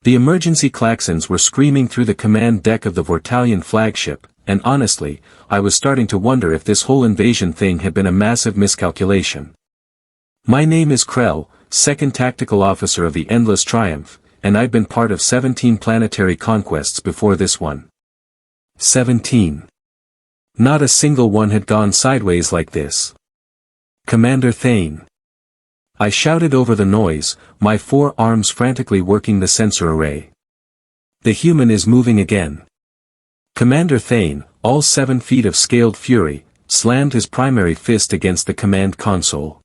The emergency klaxons were screaming through the command deck of the Vortalian flagship, and honestly, I was starting to wonder if this whole invasion thing had been a massive miscalculation. My name is Krell, 2nd Tactical Officer of the Endless Triumph, and I've been part of 17 planetary conquests before this one. 17. Not a single one had gone sideways like this. Commander Thane. I shouted over the noise, my 4 arms frantically working the sensor array. The human is moving again. Commander Thane, all 7 feet of scaled fury, slammed his primary fist against the command console.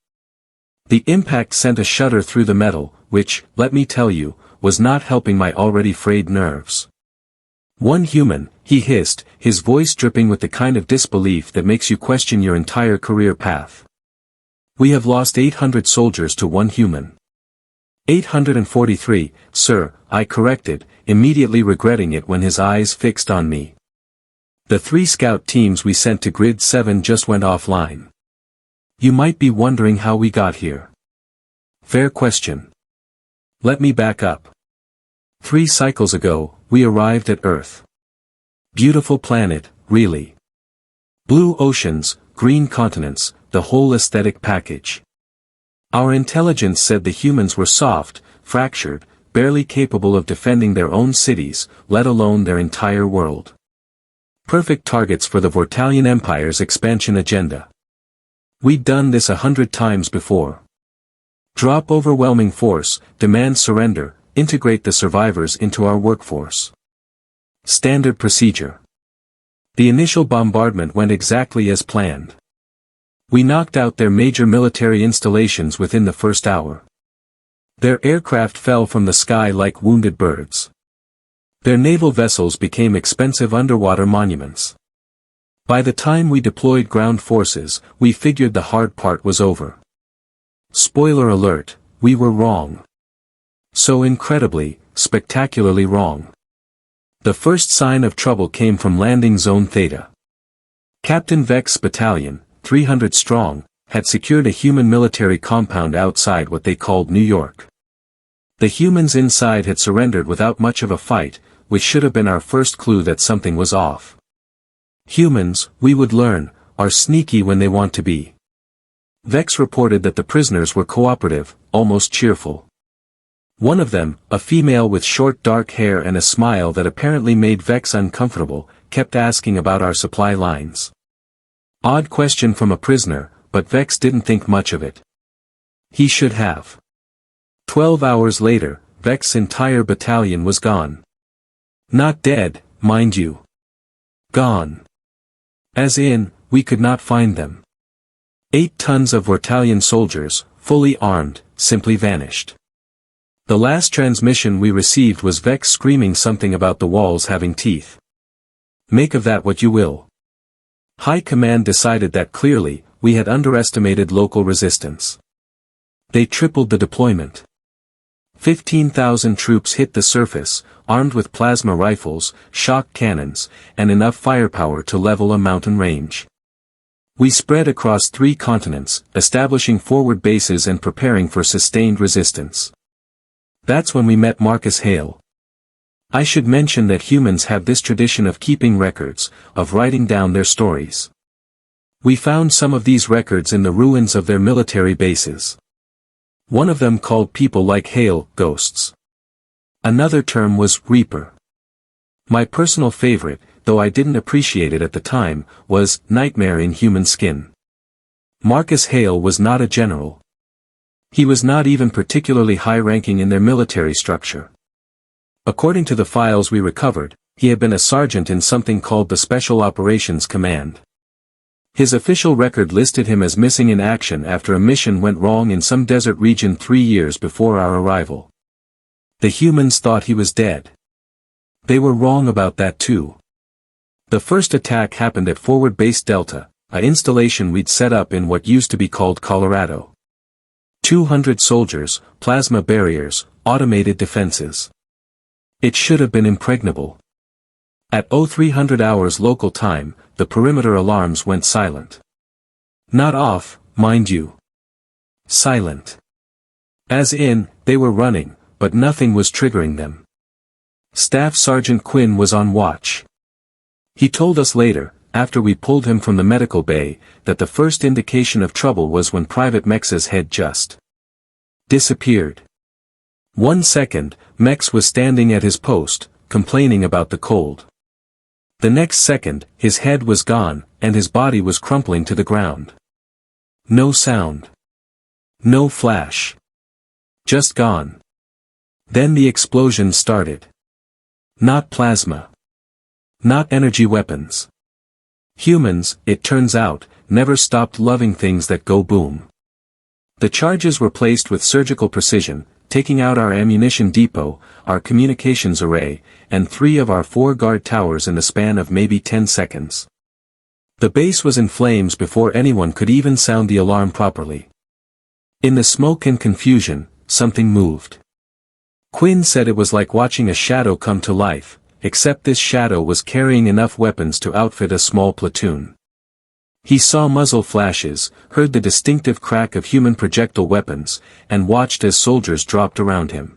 The impact sent a shudder through the metal, which, let me tell you, was not helping my already frayed nerves. One human, he hissed, his voice dripping with the kind of disbelief that makes you question your entire career path. We have lost 800 soldiers to one human. 843, sir, I corrected, immediately regretting it when his eyes fixed on me. The 3 scout teams we sent to Grid 7 just went offline. You might be wondering how we got here. Fair question. Let me back up. 3 cycles ago, we arrived at Earth. Beautiful planet, really. Blue oceans, green continents, the whole aesthetic package. Our intelligence said the humans were soft, fractured, barely capable of defending their own cities, let alone their entire world. Perfect targets for the Vortalian Empire's expansion agenda. We'd done this 100 times before. Drop overwhelming force, demand surrender, integrate the survivors into our workforce. Standard procedure. The initial bombardment went exactly as planned. We knocked out their major military installations within the first hour. Their aircraft fell from the sky like wounded birds. Their naval vessels became expensive underwater monuments. By the time we deployed ground forces, we figured the hard part was over. Spoiler alert, we were wrong. So incredibly, spectacularly wrong. The first sign of trouble came from landing zone Theta. Captain Vex's battalion, 300 strong, had secured a human military compound outside what they called New York. The humans inside had surrendered without much of a fight, which should have been our first clue that something was off. Humans, we would learn, are sneaky when they want to be. Vex reported that the prisoners were cooperative, almost cheerful. One of them, a female with short dark hair and a smile that apparently made Vex uncomfortable, kept asking about our supply lines. Odd question from a prisoner, but Vex didn't think much of it. He should have. 12 hours later, Vex's entire battalion was gone. Not dead, mind you. Gone. As in, we could not find them. 8 tons of Vortalian soldiers, fully armed, simply vanished. The last transmission we received was Vex screaming something about the walls having teeth. Make of that what you will. High Command decided that clearly, we had underestimated local resistance. They tripled the deployment. 15,000 troops hit the surface, armed with plasma rifles, shock cannons, and enough firepower to level a mountain range. We spread across 3 continents, establishing forward bases and preparing for sustained resistance. That's when we met Marcus Hale. I should mention that humans have this tradition of keeping records, of writing down their stories. We found some of these records in the ruins of their military bases. One of them called people like Hale, ghosts. Another term was Reaper. My personal favorite, though I didn't appreciate it at the time, was Nightmare in Human Skin. Marcus Hale was not a general. He was not even particularly high-ranking in their military structure. According to the files we recovered, he had been a sergeant in something called the Special Operations Command. His official record listed him as missing in action after a mission went wrong in some desert region 3 years before our arrival. The humans thought he was dead. They were wrong about that too. The first attack happened at Forward Base Delta, an installation we'd set up in what used to be called Colorado. 200 soldiers, plasma barriers, automated defenses. It should have been impregnable. At 0300 hours local time, the perimeter alarms went silent. Not off, mind you. Silent. As in, they were running, but nothing was triggering them. Staff Sergeant Quinn was on watch. He told us later, after we pulled him from the medical bay, that the first indication of trouble was when Private Mex's head just disappeared. 1 second, Mex was standing at his post, complaining about the cold. The next second, his head was gone, and his body was crumpling to the ground. No sound. No flash. Just gone. Then the explosion started. Not plasma. Not energy weapons. Humans, it turns out, never stopped loving things that go boom. The charges were placed with surgical precision, taking out our ammunition depot, our communications array, and 3 of our 4 guard towers in the span of maybe 10 seconds. The base was in flames before anyone could even sound the alarm properly. In the smoke and confusion, something moved. Quinn said it was like watching a shadow come to life, except this shadow was carrying enough weapons to outfit a small platoon. He saw muzzle flashes, heard the distinctive crack of human projectile weapons, and watched as soldiers dropped around him.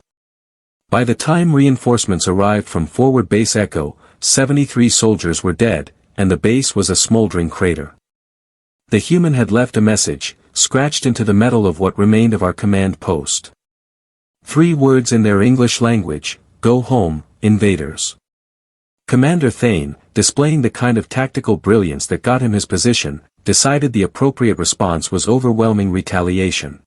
By the time reinforcements arrived from Forward Base Echo, 73 soldiers were dead, and the base was a smoldering crater. The human had left a message, scratched into the metal of what remained of our command post. 3 words in their English language: "Go home, invaders." Commander Thane, displaying the kind of tactical brilliance that got him his position, decided the appropriate response was overwhelming retaliation.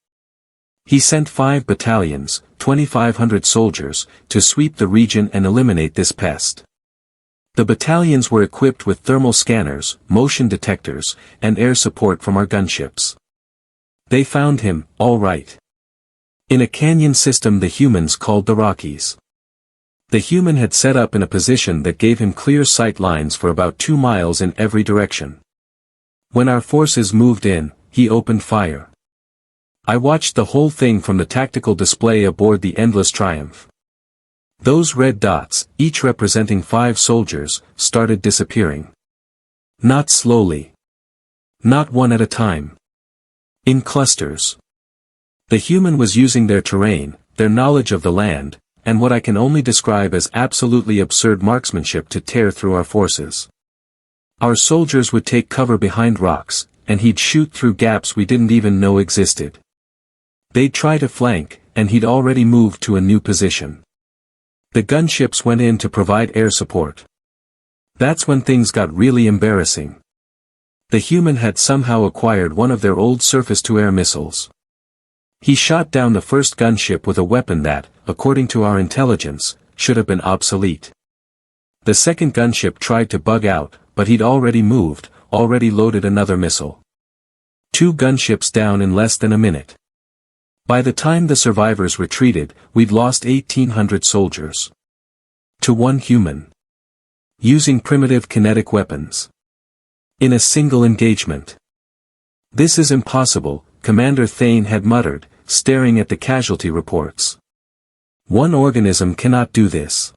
He sent 5 battalions, 2,500 soldiers, to sweep the region and eliminate this pest. The battalions were equipped with thermal scanners, motion detectors, and air support from our gunships. They found him, all right. In a canyon system the humans called the Rockies. The human had set up in a position that gave him clear sight lines for about 2 miles in every direction. When our forces moved in, he opened fire. I watched the whole thing from the tactical display aboard the Endless Triumph. Those red dots, each representing 5 soldiers, started disappearing. Not slowly. Not one at a time. In clusters. The human was using their terrain, their knowledge of the land, and what I can only describe as absolutely absurd marksmanship to tear through our forces. Our soldiers would take cover behind rocks, and he'd shoot through gaps we didn't even know existed. They'd try to flank, and he'd already moved to a new position. The gunships went in to provide air support. That's when things got really embarrassing. The human had somehow acquired one of their old surface-to-air missiles. He shot down the first gunship with a weapon that, according to our intelligence, should have been obsolete. The second gunship tried to bug out, but he'd already moved, already loaded another missile. 2 gunships down in less than a minute. By the time the survivors retreated, we'd lost 1,800 soldiers. To 1 human. Using primitive kinetic weapons. In a single engagement. This is impossible, Commander Thane had muttered, staring at the casualty reports. One organism cannot do this.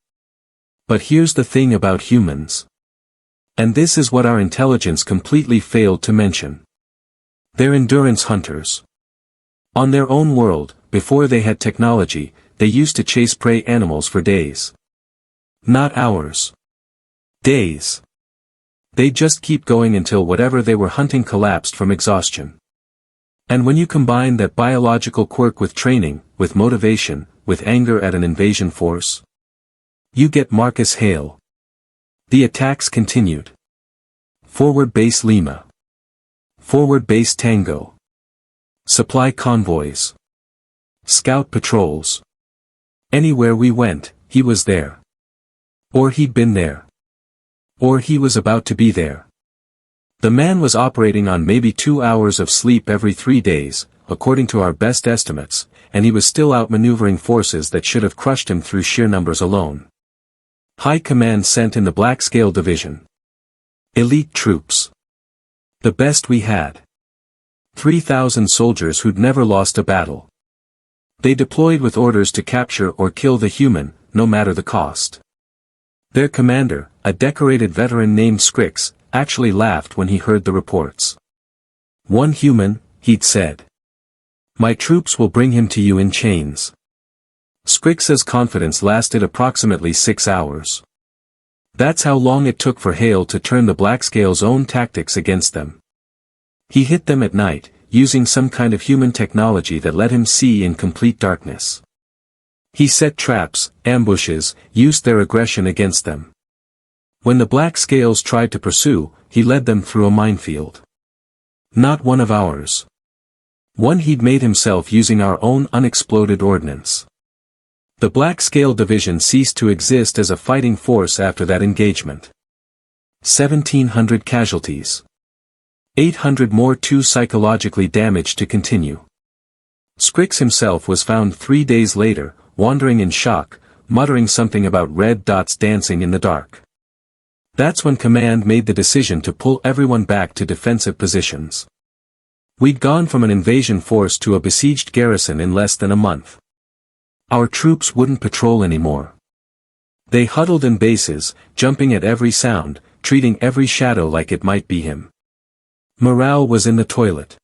But here's the thing about humans. And this is what our intelligence completely failed to mention. They're endurance hunters. On their own world, before they had technology, they used to chase prey animals for days. Not hours. Days. They'd just keep going until whatever they were hunting collapsed from exhaustion. And when you combine that biological quirk with training, with motivation, with anger at an invasion force, you get Marcus Hale. The attacks continued. Forward Base Lima. Forward Base Tango. Supply convoys. Scout patrols. Anywhere we went, he was there. Or he'd been there. Or he was about to be there. The man was operating on maybe 2 hours of sleep every 3 days, according to our best estimates, and he was still outmaneuvering forces that should have crushed him through sheer numbers alone. High Command sent in the Black Scale Division. Elite troops. The best we had. 3,000 soldiers who'd never lost a battle. They deployed with orders to capture or kill the human, no matter the cost. Their commander, a decorated veteran named Scrix, actually laughed when he heard the reports. 1 human, he'd said. My troops will bring him to you in chains. Scrix's confidence lasted approximately 6 hours. That's how long it took for Hale to turn the Blackscale's own tactics against them. He hit them at night, using some kind of human technology that let him see in complete darkness. He set traps, ambushes, used their aggression against them. When the Blackscales tried to pursue, he led them through a minefield. Not one of ours. One he'd made himself using our own unexploded ordnance. The Blackscale Division ceased to exist as a fighting force after that engagement. 1,700 casualties. 800 more too psychologically damaged to continue. Scrix himself was found 3 days later, wandering in shock, muttering something about red dots dancing in the dark. That's when command made the decision to pull everyone back to defensive positions. We'd gone from an invasion force to a besieged garrison in less than a month. Our troops wouldn't patrol anymore. They huddled in bases, jumping at every sound, treating every shadow like it might be him. Morale was in the toilet.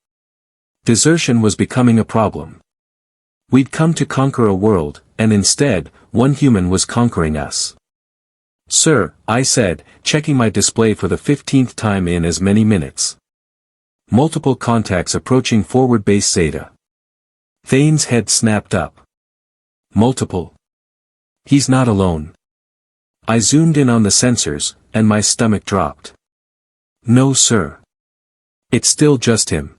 Desertion was becoming a problem. We'd come to conquer a world, and instead, one human was conquering us. "Sir," I said, checking my display for the 15th time in as many minutes. Multiple contacts approaching forward base Zeta. Thane's head snapped up. Multiple. He's not alone. I zoomed in on the sensors, and my stomach dropped. No sir. It's still just him.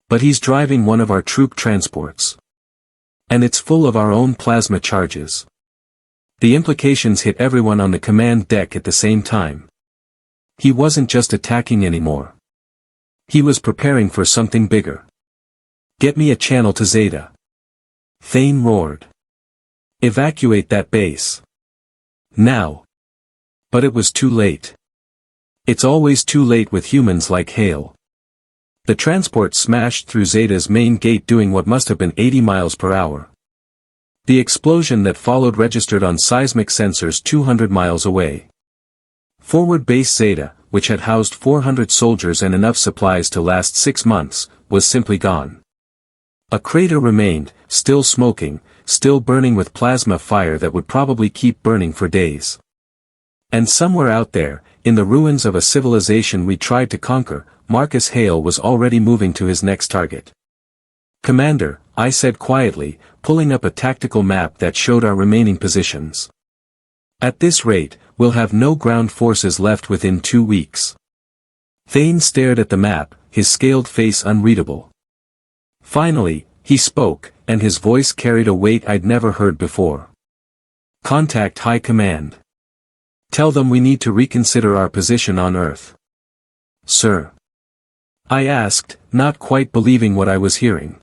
But he's driving one of our troop transports. And it's full of our own plasma charges. The implications hit everyone on the command deck at the same time. He wasn't just attacking anymore. He was preparing for something bigger. "Get me a channel to Zeta." Thane roared. "Evacuate that base. Now." But it was too late. It's always too late with humans like Hale. The transport smashed through Zeta's main gate doing what must have been 80 miles per hour. The explosion that followed registered on seismic sensors 200 miles away. Forward base Zeta, which had housed 400 soldiers and enough supplies to last 6 months, was simply gone. A crater remained, still smoking, still burning with plasma fire that would probably keep burning for days. And somewhere out there, in the ruins of a civilization we tried to conquer, Marcus Hale was already moving to his next target. "Commander," I said quietly, pulling up a tactical map that showed our remaining positions. "At this rate, we'll have no ground forces left within 2 weeks." Thane stared at the map, his scaled face unreadable. Finally, he spoke, and his voice carried a weight I'd never heard before. "Contact High Command. Tell them we need to reconsider our position on Earth." "Sir?" I asked, not quite believing what I was hearing.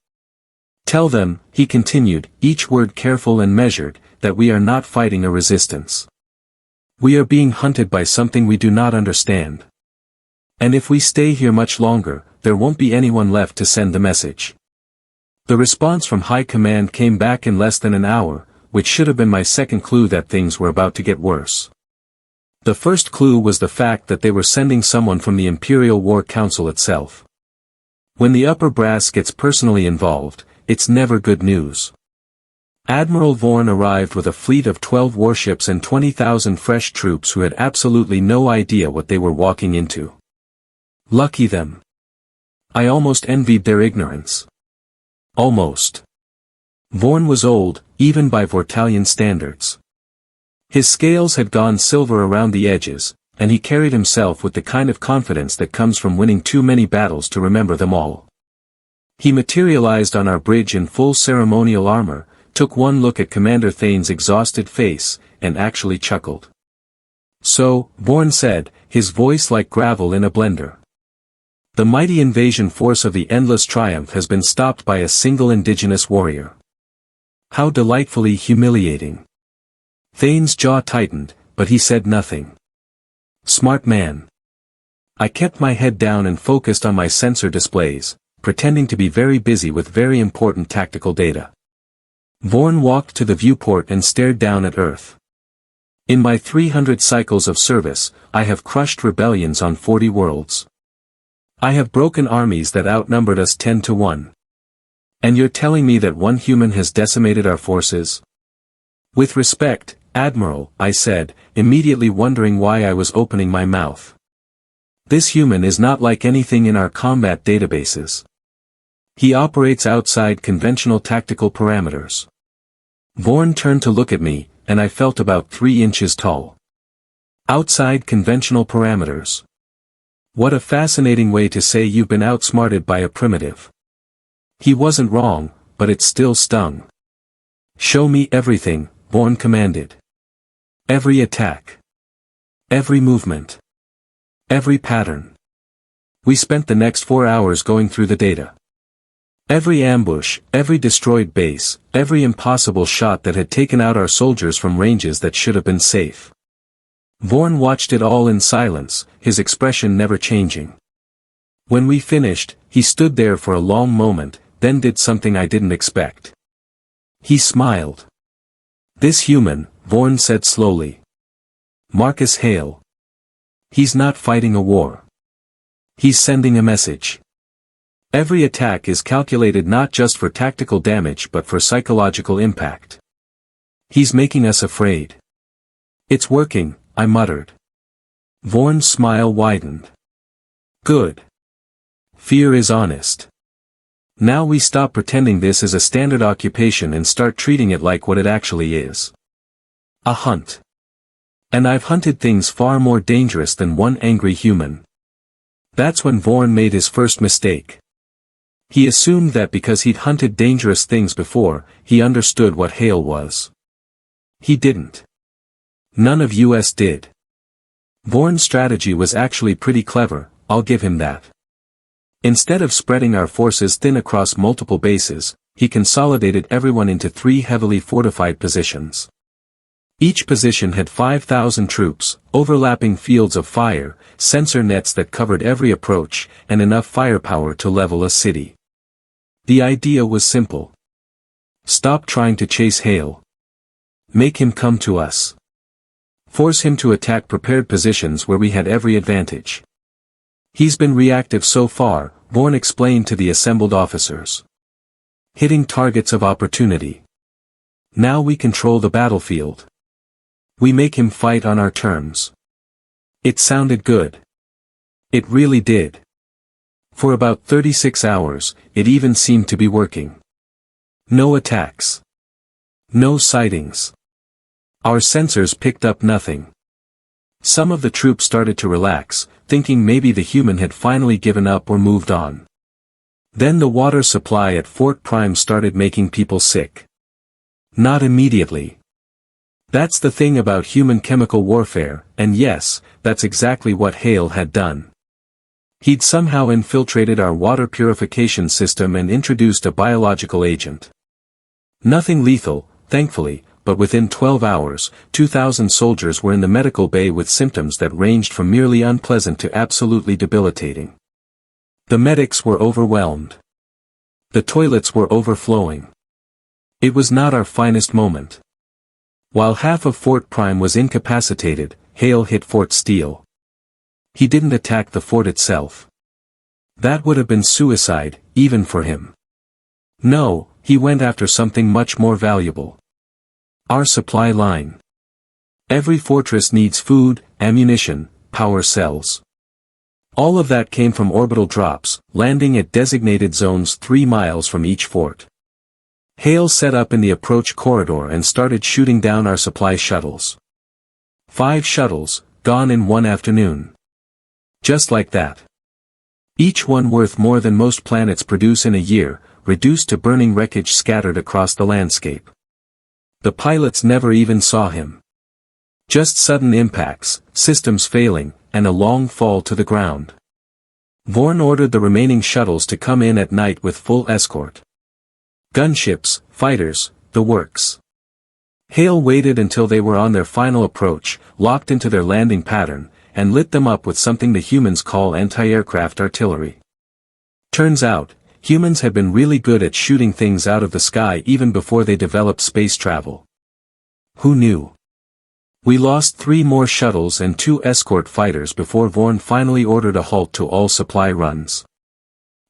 "Tell them," he continued, each word careful and measured, "that we are not fighting a resistance. We are being hunted by something we do not understand. And if we stay here much longer, there won't be anyone left to send the message." The response from High Command came back in less than an hour, which should have been my second clue that things were about to get worse. The first clue was the fact that they were sending someone from the Imperial War Council itself. When the upper brass gets personally involved, it's never good news. Admiral Vorn arrived with a fleet of 12 warships and 20,000 fresh troops who had absolutely no idea what they were walking into. Lucky them. I almost envied their ignorance. Almost. Vorn was old, even by Vortalian standards. His scales had gone silver around the edges, and he carried himself with the kind of confidence that comes from winning too many battles to remember them all. He materialized on our bridge in full ceremonial armor, took one look at Commander Thane's exhausted face, and actually chuckled. "So," Vorn said, his voice like gravel in a blender. "The mighty invasion force of the Endless Triumph has been stopped by a single indigenous warrior. How delightfully humiliating." Thane's jaw tightened, but he said nothing. Smart man. I kept my head down and focused on my sensor displays, pretending to be very busy with very important tactical data. Vorn walked to the viewport and stared down at Earth. "In my 300 cycles of service, I have crushed rebellions on 40 worlds. I have broken armies that outnumbered us 10 to 1. And you're telling me that one human has decimated our forces? With respect, Admiral, I said, immediately wondering why I was opening my mouth. This human is not like anything in our combat databases. He operates outside conventional tactical parameters. Vorn turned to look at me, and I felt about 3 inches tall. Outside conventional parameters. What a fascinating way to say you've been outsmarted by a primitive. He wasn't wrong, but it still stung. Show me everything, Vorn commanded. Every attack. Every movement. Every pattern. We spent the next 4 hours going through the data. Every ambush, every destroyed base, every impossible shot that had taken out our soldiers from ranges that should have been safe. Vorn watched it all in silence, his expression never changing. When we finished, he stood there for a long moment, then did something I didn't expect. He smiled. This human, Vorn said slowly. Marcus Hale. He's not fighting a war. He's sending a message. Every attack is calculated not just for tactical damage but for psychological impact. He's making us afraid. It's working, I muttered. Vorn's smile widened. Good. Fear is honest. Now we stop pretending this is a standard occupation and start treating it like what it actually is. A hunt. And I've hunted things far more dangerous than one angry human. That's when Vorn made his first mistake. He assumed that because he'd hunted dangerous things before, he understood what Hale was. He didn't. None of us did. Vorn's strategy was actually pretty clever, I'll give him that. Instead of spreading our forces thin across multiple bases, he consolidated everyone into 3 heavily fortified positions. Each position had 5,000 troops, overlapping fields of fire, sensor nets that covered every approach, and enough firepower to level a city. The idea was simple. Stop trying to chase Hale. Make him come to us. Force him to attack prepared positions where we had every advantage. He's been reactive so far, Vorn explained to the assembled officers. Hitting targets of opportunity. Now we control the battlefield. We make him fight on our terms. It sounded good. It really did. For about 36 hours, it even seemed to be working. No attacks. No sightings. Our sensors picked up nothing. Some of the troops started to relax, thinking maybe the human had finally given up or moved on. Then the water supply at Fort Prime started making people sick. Not immediately. That's the thing about human chemical warfare, and yes, that's exactly what Hale had done. He'd somehow infiltrated our water purification system and introduced a biological agent. Nothing lethal, thankfully, but within 12 hours, 2,000 soldiers were in the medical bay with symptoms that ranged from merely unpleasant to absolutely debilitating. The medics were overwhelmed. The toilets were overflowing. It was not our finest moment. While half of Fort Prime was incapacitated, Hale hit Fort Steele. He didn't attack the fort itself. That would have been suicide, even for him. No, he went after something much more valuable. Our supply line. Every fortress needs food, ammunition, power cells. All of that came from orbital drops, landing at designated zones 3 miles from each fort. Hale set up in the approach corridor and started shooting down our supply shuttles. 5 shuttles, gone in one afternoon. Just like that. Each one worth more than most planets produce in a year, reduced to burning wreckage scattered across the landscape. The pilots never even saw him. Just sudden impacts, systems failing, and a long fall to the ground. Vorn ordered the remaining shuttles to come in at night with full escort. Gunships, fighters, the works. Hale waited until they were on their final approach, locked into their landing pattern, and lit them up with something the humans call anti-aircraft artillery. Turns out, humans had been really good at shooting things out of the sky even before they developed space travel. Who knew? We lost 3 more shuttles and 2 escort fighters before Vorn finally ordered a halt to all supply runs.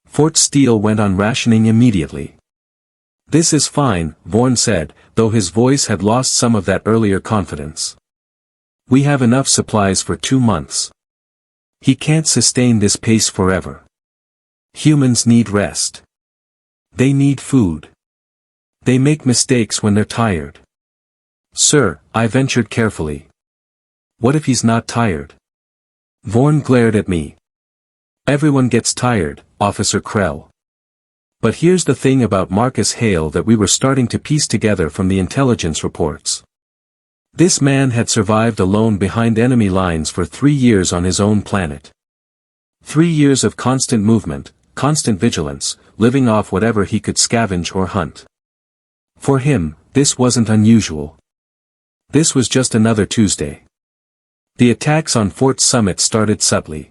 Fort Steele went on rationing immediately. "This is fine," Vorn said, though his voice had lost some of that earlier confidence. "We have enough supplies for 2 months. He can't sustain this pace forever. Humans need rest. They need food. They make mistakes when they're tired." "Sir," I ventured carefully. "What if he's not tired?" Vorn glared at me. "Everyone gets tired, Officer Krell. But here's the thing about Marcus Hale that we were starting to piece together from the intelligence reports. This man had survived alone behind enemy lines for 3 years on his own planet. 3 years of constant movement, constant vigilance, living off whatever he could scavenge or hunt. For him, this wasn't unusual. This was just another Tuesday. The attacks on Fort Summit started subtly.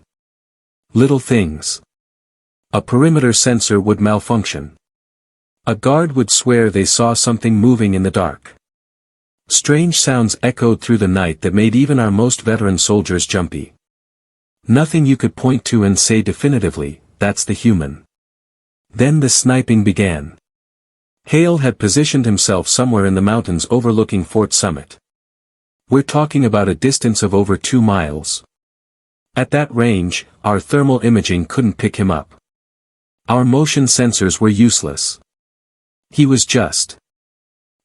Little things. A perimeter sensor would malfunction. A guard would swear they saw something moving in the dark. Strange sounds echoed through the night that made even our most veteran soldiers jumpy. Nothing you could point to and say definitively, "That's the human." Then the sniping began. Hale had positioned himself somewhere in the mountains overlooking Fort Summit. We're talking about a distance of over 2 miles. At that range, our thermal imaging couldn't pick him up. Our motion sensors were useless. He was just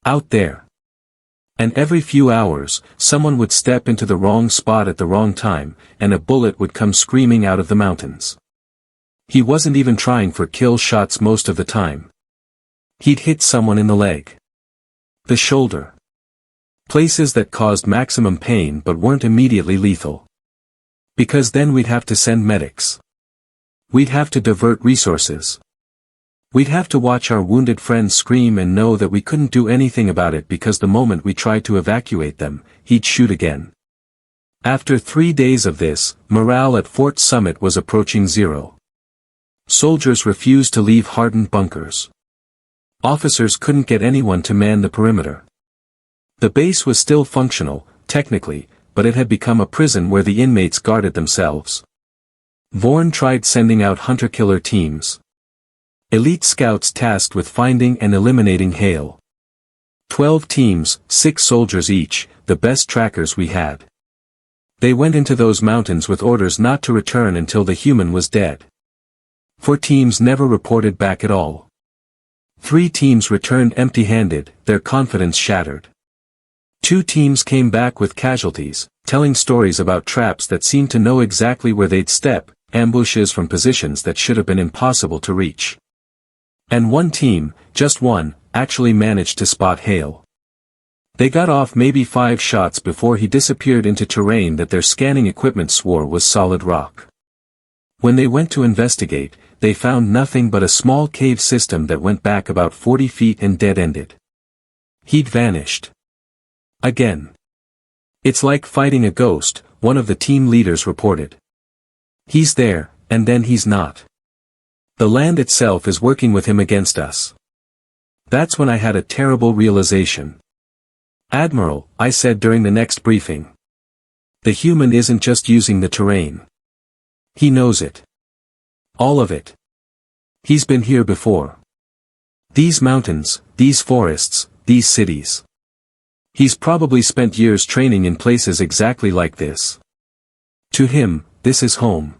out there. And every few hours, someone would step into the wrong spot at the wrong time, and a bullet would come screaming out of the mountains. He wasn't even trying for kill shots most of the time. He'd hit someone in the leg, the shoulder. Places that caused maximum pain but weren't immediately lethal. Because then we'd have to send medics. We'd have to divert resources. We'd have to watch our wounded friends scream and know that we couldn't do anything about it because the moment we tried to evacuate them, he'd shoot again. After 3 days of this, morale at Fort Summit was approaching 0. Soldiers refused to leave hardened bunkers. Officers couldn't get anyone to man the perimeter. The base was still functional, technically, but it had become a prison where the inmates guarded themselves. Vorn tried sending out hunter-killer teams. Elite scouts tasked with finding and eliminating Hale. 12 teams, 6 soldiers each, the best trackers we had. They went into those mountains with orders not to return until the human was dead. 4 teams never reported back at all. 3 teams returned empty-handed, their confidence shattered. 2 teams came back with casualties, telling stories about traps that seemed to know exactly where they'd step, ambushes from positions that should have been impossible to reach. And 1 team, just one, actually managed to spot Hale. They got off maybe 5 shots before he disappeared into terrain that their scanning equipment swore was solid rock. When they went to investigate, they found nothing but a small cave system that went back about 40 feet and dead-ended. He'd vanished. Again. "It's like fighting a ghost," one of the team leaders reported. "He's there, and then he's not. The land itself is working with him against us." That's when I had a terrible realization. "Admiral," I said during the next briefing. "The human isn't just using the terrain. He knows it. All of it. He's been here before. These mountains, these forests, these cities. He's probably spent years training in places exactly like this. To him, this is home.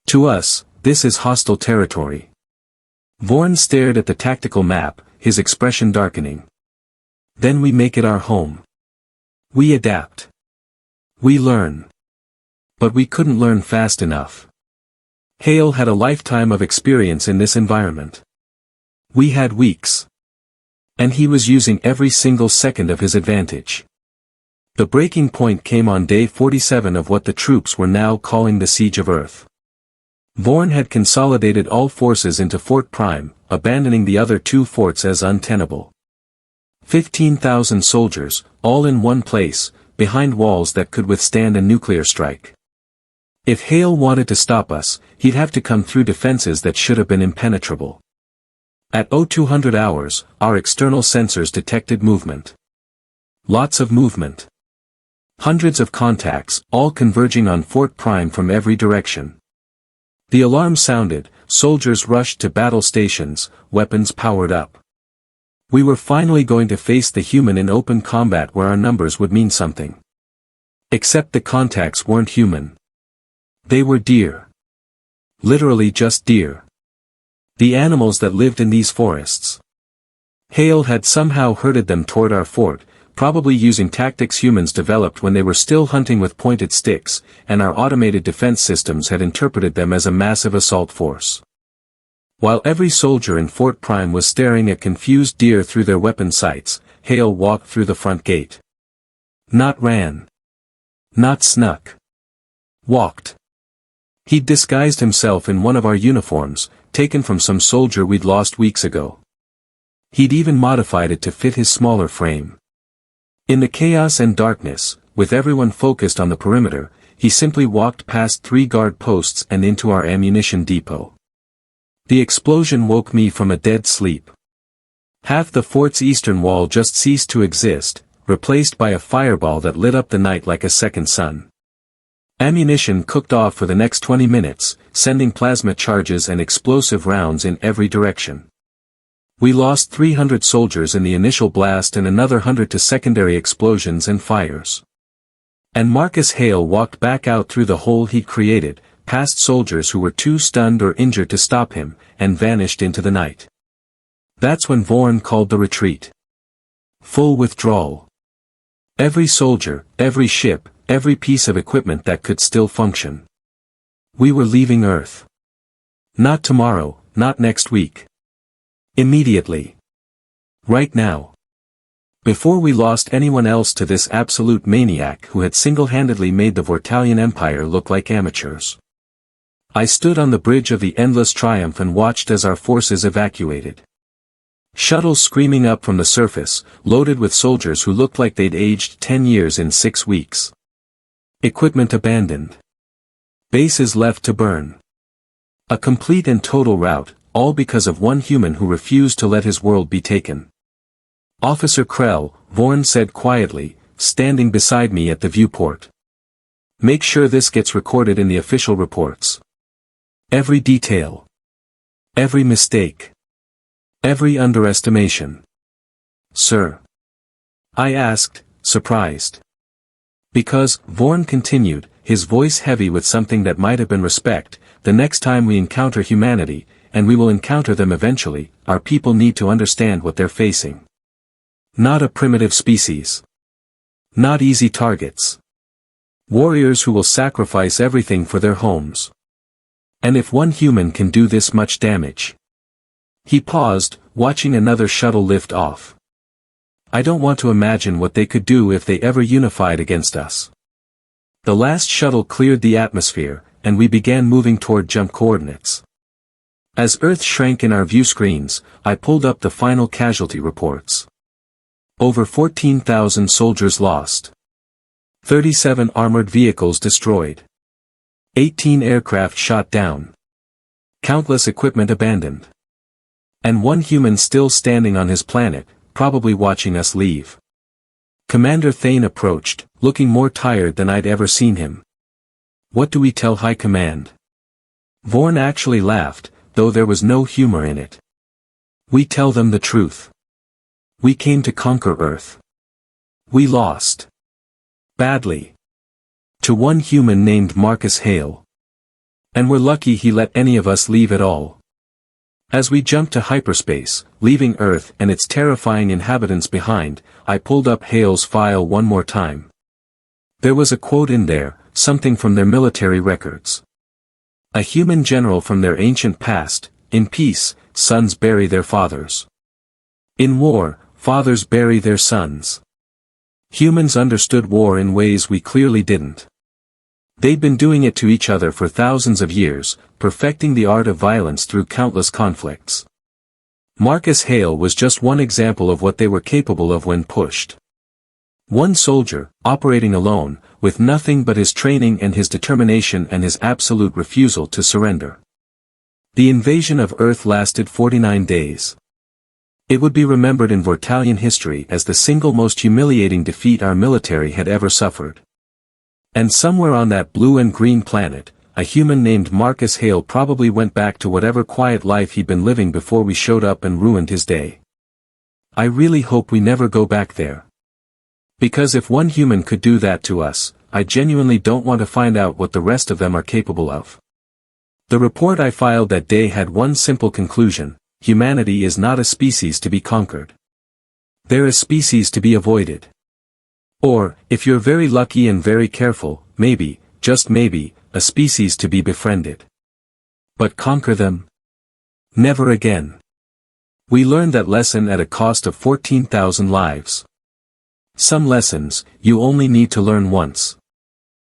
To us, this is hostile territory." Vorn stared at the tactical map, his expression darkening. "Then we make it our home. We adapt. We learn. But we couldn't learn fast enough. Hale had a lifetime of experience in this environment. We had weeks. And he was using every single second of his advantage. The breaking point came on day 47 of what the troops were now calling the Siege of Earth. Vorn had consolidated all forces into Fort Prime, abandoning the other 2 forts as untenable. 15,000 soldiers, all in one place, behind walls that could withstand a nuclear strike. If Hale wanted to stop us, he'd have to come through defenses that should have been impenetrable. At 0200 hours, our external sensors detected movement. Lots of movement. Hundreds of contacts, all converging on Fort Prime from every direction. The alarm sounded, soldiers rushed to battle stations, weapons powered up. We were finally going to face the human in open combat where our numbers would mean something. Except the contacts weren't human. They were deer. Literally just deer. The animals that lived in these forests. Hale had somehow herded them toward our fort, probably using tactics humans developed when they were still hunting with pointed sticks, and our automated defense systems had interpreted them as a massive assault force. While every soldier in Fort Prime was staring at confused deer through their weapon sights, Hale walked through the front gate. Not ran. Not snuck. Walked. He'd disguised himself in one of our uniforms, taken from some soldier we'd lost weeks ago. He'd even modified it to fit his smaller frame. In the chaos and darkness, with everyone focused on the perimeter, he simply walked past 3 guard posts and into our ammunition depot. The explosion woke me from a dead sleep. Half the fort's eastern wall just ceased to exist, replaced by a fireball that lit up the night like a second sun. Ammunition cooked off for the next 20 minutes, sending plasma charges and explosive rounds in every direction. We lost 300 soldiers in the initial blast and another 100 to secondary explosions and fires. And Marcus Hale walked back out through the hole he'd created, past soldiers who were too stunned or injured to stop him, and vanished into the night. That's when Vorn called the retreat. Full withdrawal. Every soldier, every ship, every piece of equipment that could still function. We were leaving Earth. Not tomorrow, not next week. Immediately. Right now. Before we lost anyone else to this absolute maniac who had single-handedly made the Vortalian Empire look like amateurs. I stood on the bridge of the Endless Triumph and watched as our forces evacuated. Shuttles screaming up from the surface, loaded with soldiers who looked like they'd aged 10 years in 6 weeks. Equipment abandoned. Bases left to burn. A complete and total rout, all because of one human who refused to let his world be taken. Officer Krell, Vorn said quietly, standing beside me at the viewport. Make sure this gets recorded in the official reports. Every detail. Every mistake. Every underestimation. Sir. I asked, surprised. Because, Vorn continued, his voice heavy with something that might have been respect, the next time we encounter humanity, and we will encounter them eventually, our people need to understand what they're facing. Not a primitive species. Not easy targets. Warriors who will sacrifice everything for their homes. And if one human can do this much damage. He paused, watching another shuttle lift off. I don't want to imagine what they could do if they ever unified against us. The last shuttle cleared the atmosphere, and we began moving toward jump coordinates. As Earth shrank in our view screens, I pulled up the final casualty reports. Over 14,000 soldiers lost. 37 armored vehicles destroyed. 18 aircraft shot down. Countless equipment abandoned. And one human still standing on his planet, probably watching us leave. Commander Thane approached, looking more tired than I'd ever seen him. What do we tell High Command? Vorn actually laughed, though there was no humor in it. We tell them the truth. We came to conquer Earth. We lost. Badly. To one human named Marcus Hale. And we're lucky he let any of us leave at all. As we jumped to hyperspace, leaving Earth and its terrifying inhabitants behind, I pulled up Hale's file one more time. There was a quote in there, something from their military records. A human general from their ancient past, in peace, sons bury their fathers. In war, fathers bury their sons. Humans understood war in ways we clearly didn't. They'd been doing it to each other for thousands of years, perfecting the art of violence through countless conflicts. Marcus Hale was just one example of what they were capable of when pushed. One soldier, operating alone, with nothing but his training and his determination and his absolute refusal to surrender. The invasion of Earth lasted 49 days. It would be remembered in Vortalian history as the single most humiliating defeat our military had ever suffered. And somewhere on that blue and green planet, a human named Marcus Hale probably went back to whatever quiet life he'd been living before we showed up and ruined his day. I really hope we never go back there. Because if one human could do that to us, I genuinely don't want to find out what the rest of them are capable of. The report I filed that day had one simple conclusion: humanity is not a species to be conquered. They're a species to be avoided. Or, if you're very lucky and very careful, maybe, just maybe, a species to be befriended. But conquer them? Never again. We learned that lesson at a cost of 14,000 lives. Some lessons, you only need to learn once.